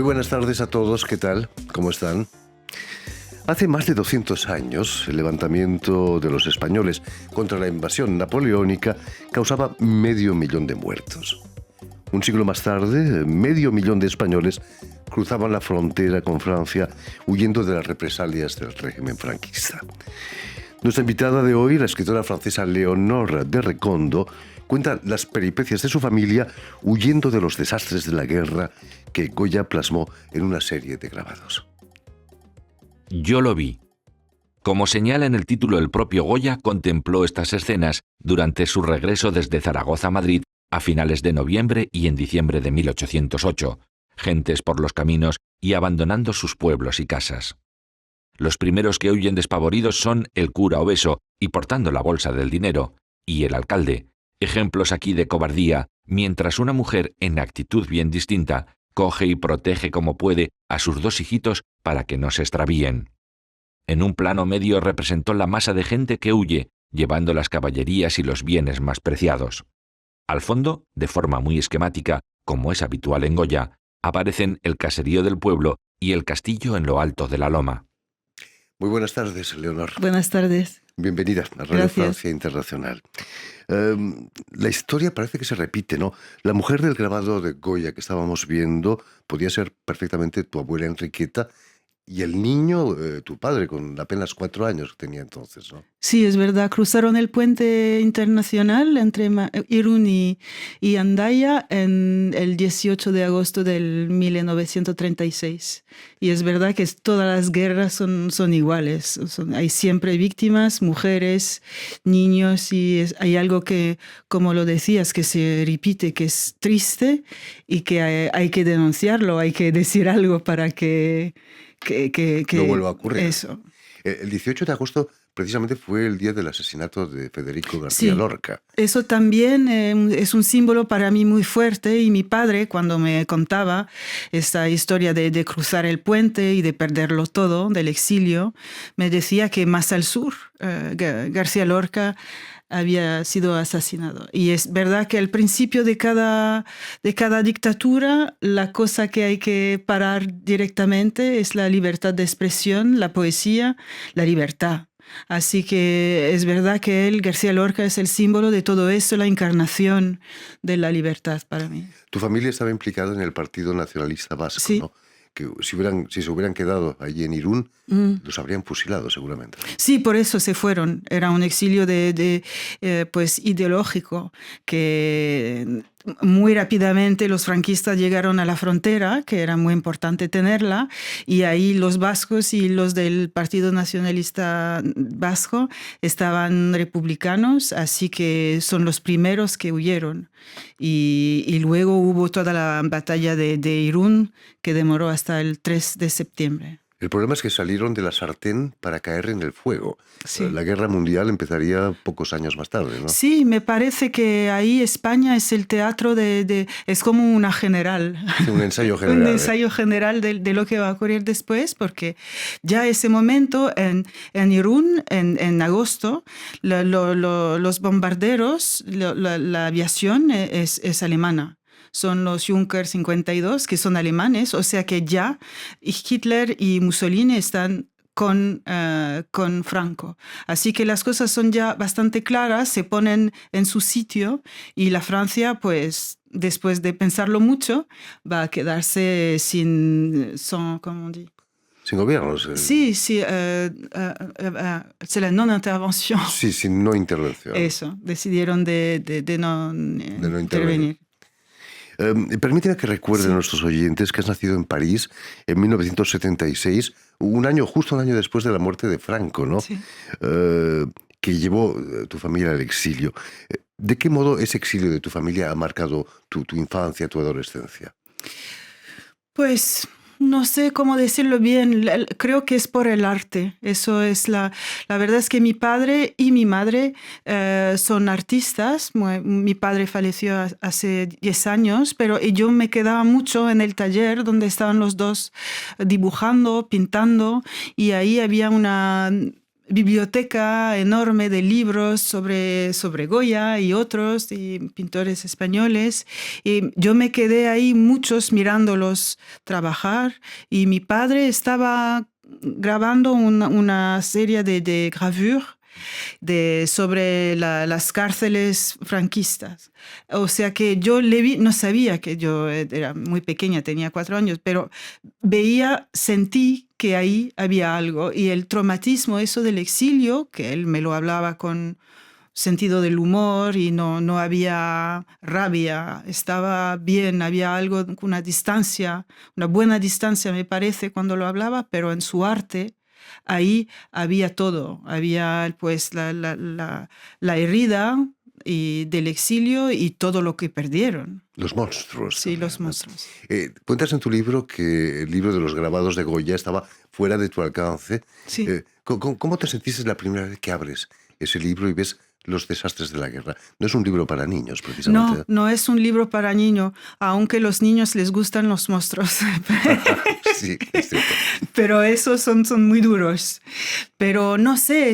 buenas tardes a todos, ¿qué tal? ¿Cómo están? Hace más de 200 años, el levantamiento de los españoles contra la invasión napoleónica causaba 500.000 de muertos. Un siglo más tarde, 500.000 de españoles cruzaban la frontera con Francia huyendo de las represalias del régimen franquista. Nuestra invitada de hoy, la escritora francesa Léonore de Recondo, cuenta las peripecias de su familia huyendo de los desastres de la guerra que Goya plasmó en una serie de grabados. Yo lo vi. Como señala en el título el propio Goya, contempló estas escenas durante su regreso desde Zaragoza a Madrid a finales de noviembre y en diciembre de 1808, gentes por los caminos y abandonando sus pueblos y casas. Los primeros que huyen despavoridos son el cura obeso y portando la bolsa del dinero, y el alcalde, ejemplos aquí de cobardía, mientras una mujer, en actitud bien distinta, coge y protege como puede a sus dos hijitos para que no se extravíen. En un plano medio representó la masa de gente que huye, llevando las caballerías y los bienes más preciados. Al fondo, de forma muy esquemática, como es habitual en Goya, aparecen el caserío del pueblo y el castillo en lo alto de la loma. Muy buenas tardes, Leonor. Buenas tardes. Bienvenida a Radio Francia Internacional. La historia parece que se repite, ¿no? La mujer del grabado de Goya que estábamos viendo podía ser perfectamente tu abuela Enriqueta y el niño, tu padre, con apenas 4 años que tenía entonces, ¿no? Sí, es verdad. Cruzaron el puente internacional entre Irún y Hendaya en el 18 de agosto del 1936. Y es verdad que todas las guerras son iguales. Hay siempre víctimas, mujeres, niños, y hay algo que, como lo decías, que se repite, que es triste y que hay que denunciarlo, hay que decir algo para que no vuelva a ocurrir. Eso. El 18 de agosto precisamente fue el día del asesinato de Federico García Lorca. Eso también es un símbolo para mí muy fuerte, y mi padre, cuando me contaba esta historia de cruzar el puente y de perderlo todo, del exilio, me decía que más al sur García Lorca había sido asesinado. Y es verdad que al principio de cada dictadura, la cosa que hay que parar directamente es la libertad de expresión, la poesía, la libertad. Así que es verdad que García Lorca, es el símbolo de todo eso, la encarnación de la libertad para mí. Tu familia estaba implicada en el Partido Nacionalista Vasco, sí. ¿no? Que si se hubieran quedado allí en Irún, los habrían fusilado seguramente. Sí, por eso se fueron. Era un exilio pues ideológico, que muy rápidamente los franquistas llegaron a la frontera, que era muy importante tenerla, y ahí los vascos y los del Partido Nacionalista Vasco estaban republicanos, así que son los primeros que huyeron. Y luego hubo toda la batalla de Irún, que demoró hasta el 3 de septiembre. El problema es que salieron de la sartén para caer en el fuego. Sí. La guerra mundial empezaría pocos años más tarde, ¿no? Sí, me parece que ahí España es el teatro es como una general. Sí, un ensayo general. Un ensayo general de lo que va a ocurrir después, porque ya ese momento en Irún, en agosto, los bombarderos, la aviación es alemana. Son los Junker 52, que son alemanes, o sea que ya Hitler y Mussolini están con Franco. Así que las cosas son ya bastante claras, se ponen en su sitio, y la Francia, pues, después de pensarlo mucho, va a quedarse sin ¿cómo on dit? Sin gobierno. Sí, c'est la non-intervención. Sí, sin no intervención. Eso, decidieron de no intervenir. Permíteme que recuerde a nuestros oyentes que has nacido en París en 1976, justo un año después de la muerte de Franco, ¿no? Sí. Que llevó tu familia al exilio. ¿De qué modo ese exilio de tu familia ha marcado tu infancia, tu adolescencia? Pues no sé cómo decirlo bien, creo que es por el arte. Eso es la verdad es que mi padre y mi madre son artistas. Mi padre falleció hace 10 años, pero yo me quedaba mucho en el taller donde estaban los dos dibujando, pintando, y ahí había biblioteca enorme de libros sobre Goya y otros y pintores españoles. Y yo me quedé ahí muchos mirándolos trabajar y mi padre estaba grabando una serie de gravures sobre las cárceles franquistas. O sea que yo le vi, no sabía que yo era muy pequeña, tenía 4 años, pero sentí que ahí había algo. Y el traumatismo, eso del exilio, que él me lo hablaba con sentido del humor y no había rabia, estaba bien, había algo, una distancia, una buena distancia me parece cuando lo hablaba, pero en su arte ahí había todo, había pues la herida del exilio y todo lo que perdieron. Los monstruos. Sí, También, los ¿no? monstruos. Cuentas en tu libro que el libro de los grabados de Goya estaba fuera de tu alcance. Sí. ¿Cómo te sentiste la primera vez que abres ese libro y ves los desastres de la guerra? No es un libro para niños, precisamente. No es un libro para niños, aunque a los niños les gustan los monstruos. Sí, es cierto. Pero esos son muy duros. Pero no sé,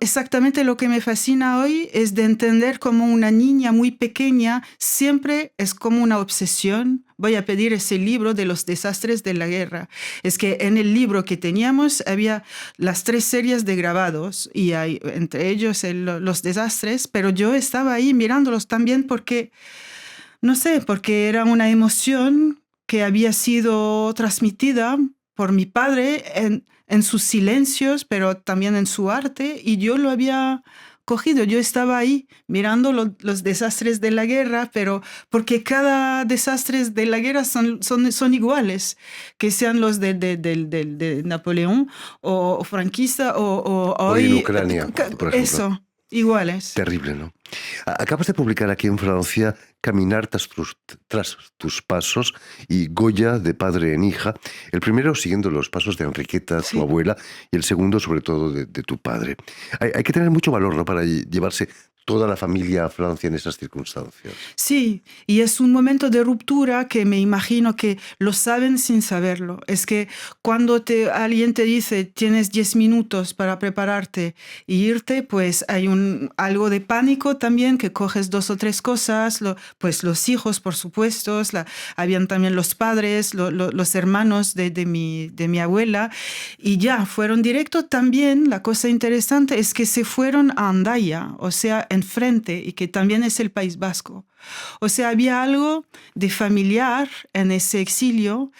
exactamente lo que me fascina hoy es de entender como una niña muy pequeña siempre es como una obsesión. Voy a pedir ese libro de los desastres de la guerra. Es que en el libro que teníamos había las 3 series de grabados y hay entre ellos los desastres, pero yo estaba ahí mirándolos también porque, no sé, porque era una emoción que había sido transmitida por mi padre en sus silencios, pero también en su arte, y yo lo había cogido. Yo estaba ahí mirando los desastres de la guerra, pero porque cada desastre de la guerra son iguales, que sean los de Napoleón o franquista o Hoy en hoy. Ucrania, por ejemplo. Eso, iguales. Terrible, ¿no? Acabas de publicar aquí en Francia Caminar tras tus pasos y Goya de padre en hija, el primero siguiendo los pasos de Enriqueta, Sí. tu abuela, y el segundo sobre todo de tu padre. Hay que tener mucho valor, ¿no?, para llevarse toda la familia a Francia en esas circunstancias. Sí, y es un momento de ruptura que me imagino que lo saben sin saberlo. Es que cuando alguien te dice tienes 10 minutos para prepararte y irte, pues hay algo de pánico también, que coges 2 o 3 cosas, pues los hijos, por supuesto, habían también los padres, los hermanos de mi abuela, y ya fueron directo. También la cosa interesante es que se fueron a Hendaya, o sea, enfrente, y que también es el País Vasco. O sea, había algo de familiar en ese exilio,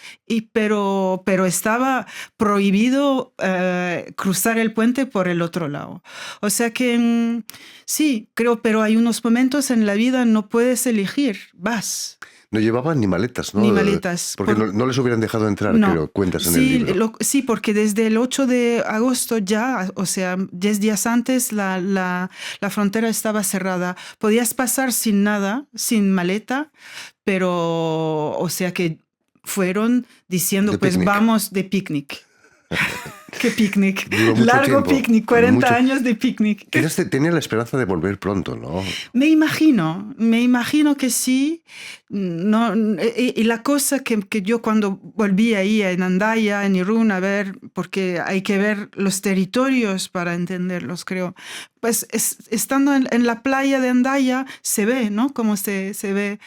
pero estaba prohibido cruzar el puente por el otro lado. O sea que sí, creo, pero hay unos momentos en la vida no puedes elegir, vas. No llevaban ni maletas, ¿no? Ni maletas. Porque no les hubieran dejado entrar, No. creo, cuentas en el libro. Sí, porque desde el 8 de agosto ya, o sea, 10 días antes, la frontera estaba cerrada. Podías pasar sin nada, sin maleta, pero, o sea que fueron diciendo, De pues picnic. Vamos de picnic. ¿Qué picnic? Duró mucho Largo tiempo. picnic, 40 Mucho. años de picnic. Tenía la esperanza de volver pronto, ¿no? Me imagino que sí. No, y la cosa que yo cuando volví ahí en Hendaya, en Irún, a ver, porque hay que ver los territorios para entenderlos, creo. Pues estando en la playa de Hendaya se ve, ¿no? Como se ve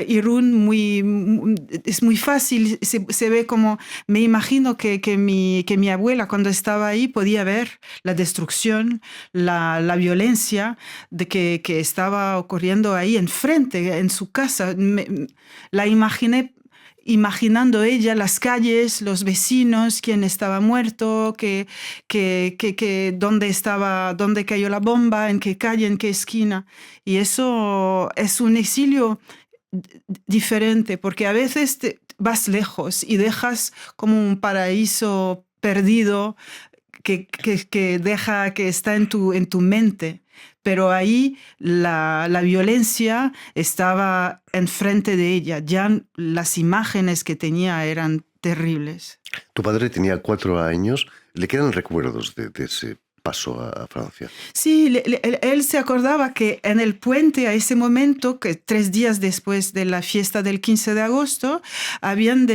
Irún es muy fácil, se ve como, me imagino que mi abuela cuando estaba ahí podía ver la destrucción, la violencia de que estaba ocurriendo ahí enfrente, en su casa. La imaginé imaginando ella las calles, los vecinos, quién estaba muerto, dónde cayó la bomba, en qué calle, en qué esquina. Y eso es un exilio diferente, porque a veces vas lejos y dejas como un paraíso perdido que está en tu mente. Pero ahí la violencia estaba enfrente de ella. Ya las imágenes que tenía eran terribles. Tu padre tenía 4 años. ¿Le quedan recuerdos de ese pasó a Francia. Sí, él se acordaba que en el puente a ese momento, que 3 días después de la fiesta del 15 de agosto, habían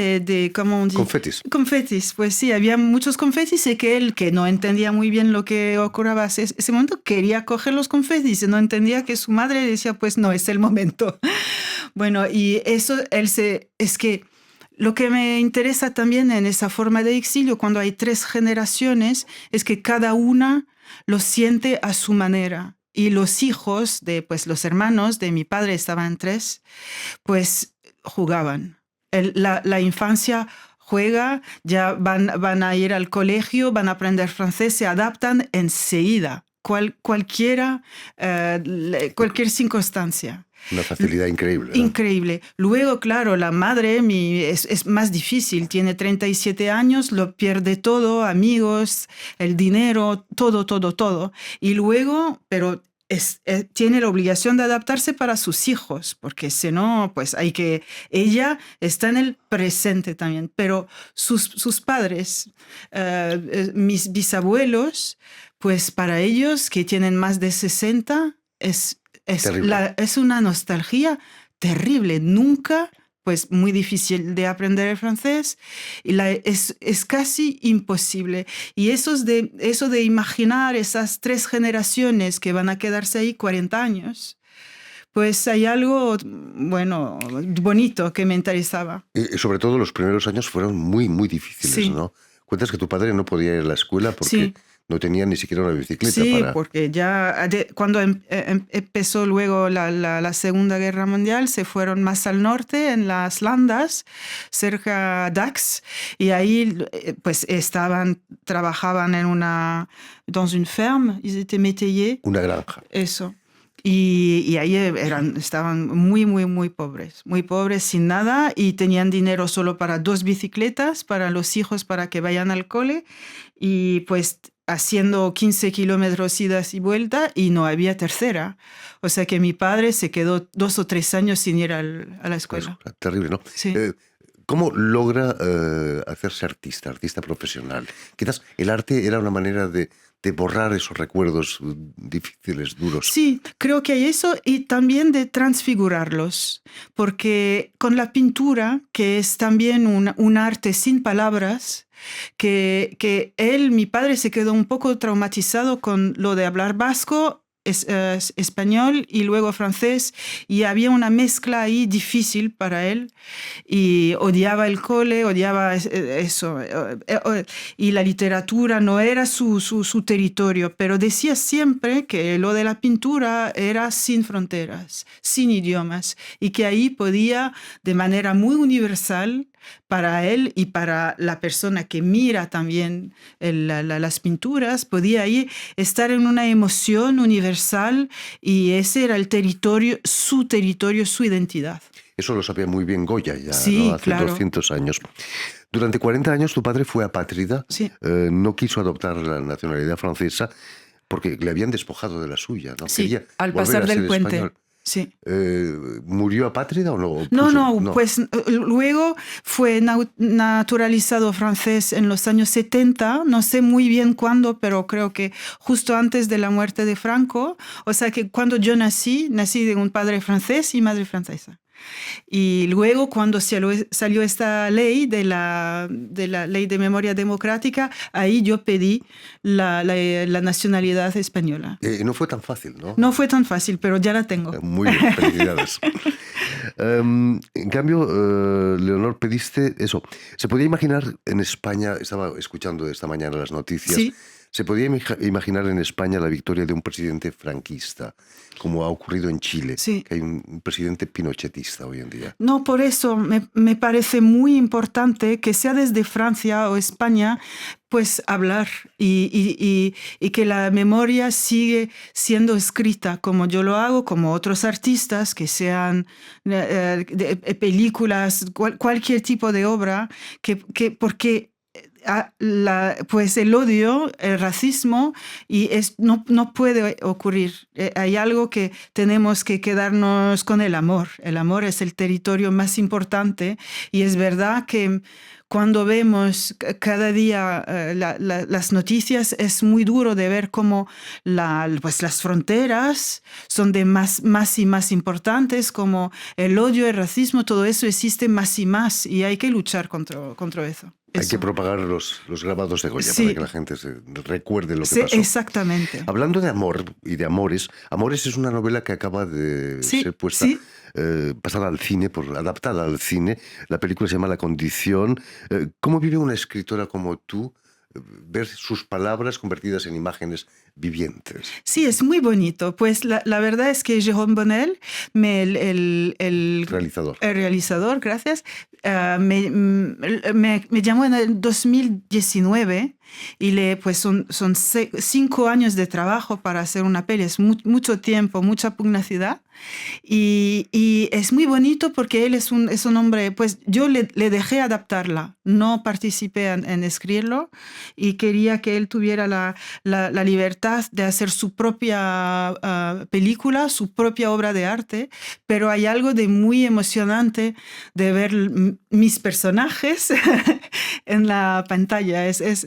¿cómo on dit? Confetis. Confetis, pues sí, había muchos confetis y que él, que no entendía muy bien lo que ocurría ese momento, quería coger los confetis y no entendía que su madre decía, pues no, es el momento. Bueno, y eso, es que lo que me interesa también en esa forma de exilio, cuando hay 3 generaciones, es que cada una lo siente a su manera. Y los hijos pues los hermanos de mi padre, estaban 3, pues jugaban. La infancia juega, ya van a ir al colegio, van a aprender francés, se adaptan enseguida, cualquier circunstancia. Una facilidad increíble, ¿no? Increíble. Luego, claro, la madre es más difícil. Tiene 37 años, lo pierde todo, amigos, el dinero, todo. Y luego, pero tiene la obligación de adaptarse para sus hijos, porque si no, pues ella está en el presente también. Pero sus padres, mis bisabuelos, pues para ellos que tienen más de 60, es una nostalgia terrible. Nunca, pues muy difícil de aprender el francés y es casi imposible. Y eso de imaginar esas 3 generaciones que van a quedarse ahí 40 años, pues hay algo, bueno, bonito que me interesaba. Y sobre todo los primeros años fueron muy, muy difíciles, Sí. ¿no? Cuentas que tu padre no podía ir a la escuela porque Sí. no tenía ni siquiera una bicicleta Sí, para... porque ya cuando empezó luego la Segunda Guerra Mundial, se fueron más al norte, en las Landas, cerca de Dax, y ahí pues trabajaban dans une ferme, ils étaient métayers. Una granja. Eso. Y ahí estaban muy, muy, muy pobres, sin nada, y tenían dinero solo para 2 bicicletas, para los hijos, para que vayan al cole, y pues haciendo 15 kilómetros idas y vuelta, y no había tercera. O sea que mi padre se quedó 2 o 3 años sin ir a la escuela. Pues, terrible, ¿no? Sí. ¿Cómo logra hacerse artista profesional? Quizás el arte era una manera de borrar esos recuerdos difíciles, duros. Sí, creo que hay eso, y también de transfigurarlos, porque con la pintura, que es también un arte sin palabras, que mi padre se quedó un poco traumatizado con lo de hablar vasco, español y luego francés, y había una mezcla ahí difícil para él, y odiaba el cole, odiaba eso, y la literatura no era su territorio, pero decía siempre que lo de la pintura era sin fronteras, sin idiomas, y que ahí podía, de manera muy universal, para él y para la persona que mira también las pinturas, podía ahí estar en una emoción universal, y ese era el territorio, su identidad. Eso lo sabía muy bien Goya ya, Sí, ¿no? Hace claro. 200 años. Durante 40 años tu padre fue apátrida, Sí. No quiso adoptar la nacionalidad francesa porque le habían despojado de la suya, ¿no? Sí, Quería al volver pasar a del ser puente. español. Sí. ¿Murió apátrida o no? No, pues luego fue naturalizado francés en los años 70, no sé muy bien cuándo, pero creo que justo antes de la muerte de Franco. O sea que cuando yo nací de un padre francés y madre francesa. Y luego cuando salió esta ley de la ley de memoria democrática, ahí yo pedí la nacionalidad española. No fue tan fácil, ¿no? No fue tan fácil, pero ya la tengo. Muy bien, felicidades. En cambio, Leonor, pediste eso. ¿Se podía imaginar en España, estaba escuchando esta mañana las noticias, Sí. ¿se podía imaginar en España la victoria de un presidente franquista, como ha ocurrido en Chile, Sí. que hay un presidente pinochetista hoy en día? No, por eso me parece muy importante que sea desde Francia o España, pues hablar y que la memoria sigue siendo escrita, como yo lo hago, como otros artistas, que sean películas, cualquier tipo de obra, porque pues el odio, el racismo, no puede ocurrir. Hay algo que tenemos que quedarnos con el amor. El amor es el territorio más importante, y es verdad que cuando vemos cada día las noticias, es muy duro de ver cómo pues las fronteras son de más y más importantes, como el odio, el racismo, todo eso existe más y más, y hay que luchar contra eso. Hay que propagar los grabados de Goya, sí, para que la gente se recuerde lo que sí, pasó. Exactamente. Hablando de amor y de Amores, Amores es una novela que acaba de ser puesta, pasada al cine, adaptada al cine. La película se llama La Condición. ¿Cómo vive una escritora como tú ver sus palabras convertidas en imágenes vivientes? Sí, es muy bonito. Pues la verdad es que Jérôme Bonnel, el realizador, gracias, me llamó en el 2019 y pues son 5 años de trabajo para hacer una peli. Es mucho tiempo, mucha pugnacidad. Y es muy bonito porque él es un hombre, pues yo le dejé adaptarla, no participé en escribirlo y quería que él tuviera la libertad de hacer su propia película, su propia obra de arte, pero hay algo de muy emocionante de ver mis personajes en la pantalla. Es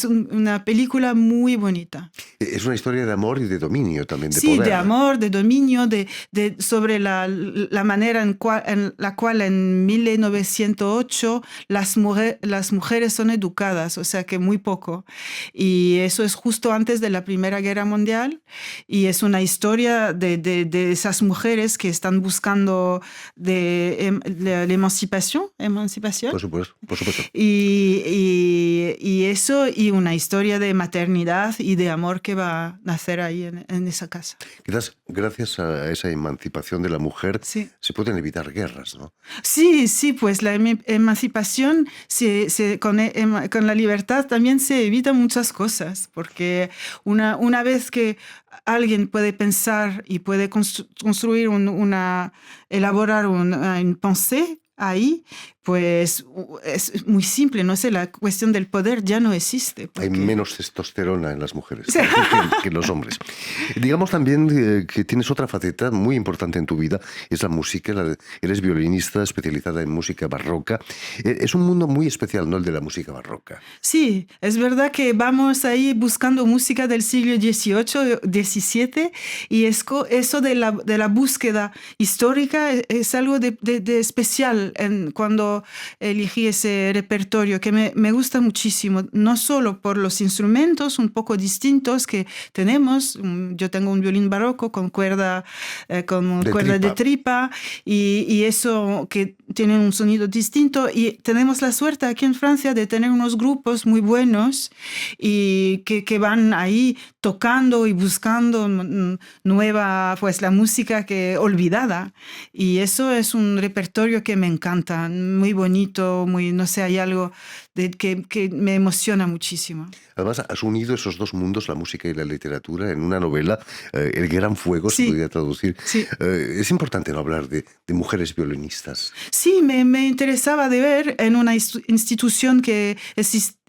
una película muy bonita. Es una historia de amor y de dominio también, de poder. Sí, de amor, de dominio, sobre la manera en la cual en 1908 las mujeres son educadas, o sea que muy poco. Y eso es justo antes de la Primera Guerra Mundial y es una historia de esas mujeres que están buscando la emancipación. Por supuesto. Y eso, y una historia de maternidad y de amor que va a nacer ahí en esa casa. Quizás gracias a esa emancipación de la mujer se pueden evitar guerras, ¿no? Sí, pues la emancipación, con la libertad también se evitan muchas cosas, porque una vez que alguien puede pensar y puede construir elaborar un pensée ahí, pues es muy simple, no sé, la cuestión del poder ya no existe. Hay menos testosterona en las mujeres que en los hombres. Digamos también que tienes otra faceta muy importante en tu vida, es la música. Eres violinista especializada en música barroca. Es un mundo muy especial, ¿no?, el de la música barroca. Sí, es verdad que vamos ahí buscando música del siglo XVIII, XVII, y eso de la búsqueda histórica es algo de especial cuando elegí ese repertorio que me gusta muchísimo, no solo por los instrumentos un poco distintos que tenemos. Yo tengo un violín barroco con cuerda de tripa y eso que tiene un sonido distinto, y tenemos la suerte aquí en Francia de tener unos grupos muy buenos y que van ahí tocando y buscando nueva, pues la música olvidada, y eso es un repertorio que me encanta, muy bonito, no sé, hay algo que me emociona muchísimo. Además, has unido esos dos mundos, la música y la literatura, en una novela, El Gran Fuego, se podría traducir. Sí. Es importante no hablar de mujeres violinistas. Sí, me interesaba de ver en una institución que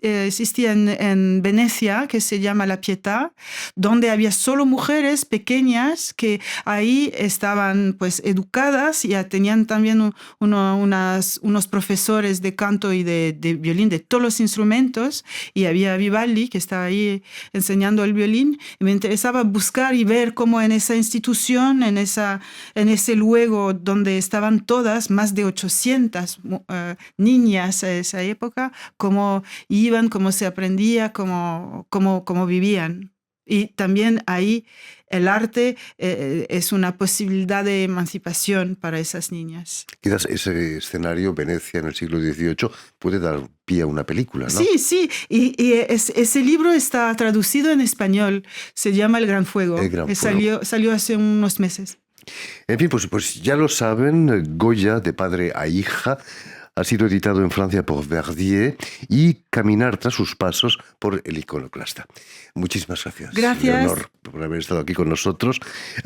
existía en Venecia, que se llama La Pietà, donde había solo mujeres pequeñas que ahí estaban pues educadas y tenían también unos profesores de canto y de violín, de todos los instrumentos, y había Vivaldi que estaba ahí enseñando el violín, y me interesaba buscar y ver cómo en esa institución, en ese luego donde estaban todas, más de 800 niñas a esa época, cómo iban, cómo se aprendía, cómo vivían. Y también ahí el arte es una posibilidad de emancipación para esas niñas. Quizás ese escenario, Venecia en el siglo XVIII, puede dar pie a una película, ¿no? Sí, y ese libro está traducido en español, se llama El Gran Fuego. Salió hace unos meses. En fin, pues ya lo saben, Goya, de padre a hija, ha sido editado en Francia por Verdier y caminar tras sus pasos por el iconoclasta. Muchísimas gracias. Gracias. Leonor, por haber estado aquí con nosotros.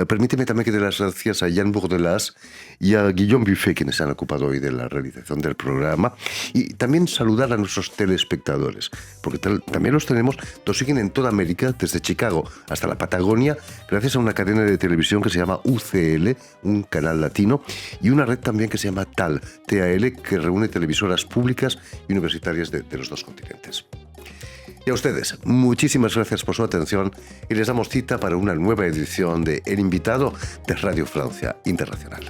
Permíteme también que dé las gracias a Jan Bourdelas y a Guillaume Buffet, quienes se han ocupado hoy de la realización del programa, y también saludar a nuestros telespectadores, porque también los tenemos, nos siguen en toda América, desde Chicago hasta la Patagonia, gracias a una cadena de televisión que se llama UCL, un canal latino, y una red también que se llama TAL, que reúne televisoras públicas y universitarias de los dos continentes. Y a ustedes, muchísimas gracias por su atención y les damos cita para una nueva edición de El Invitado de Radio Francia Internacional.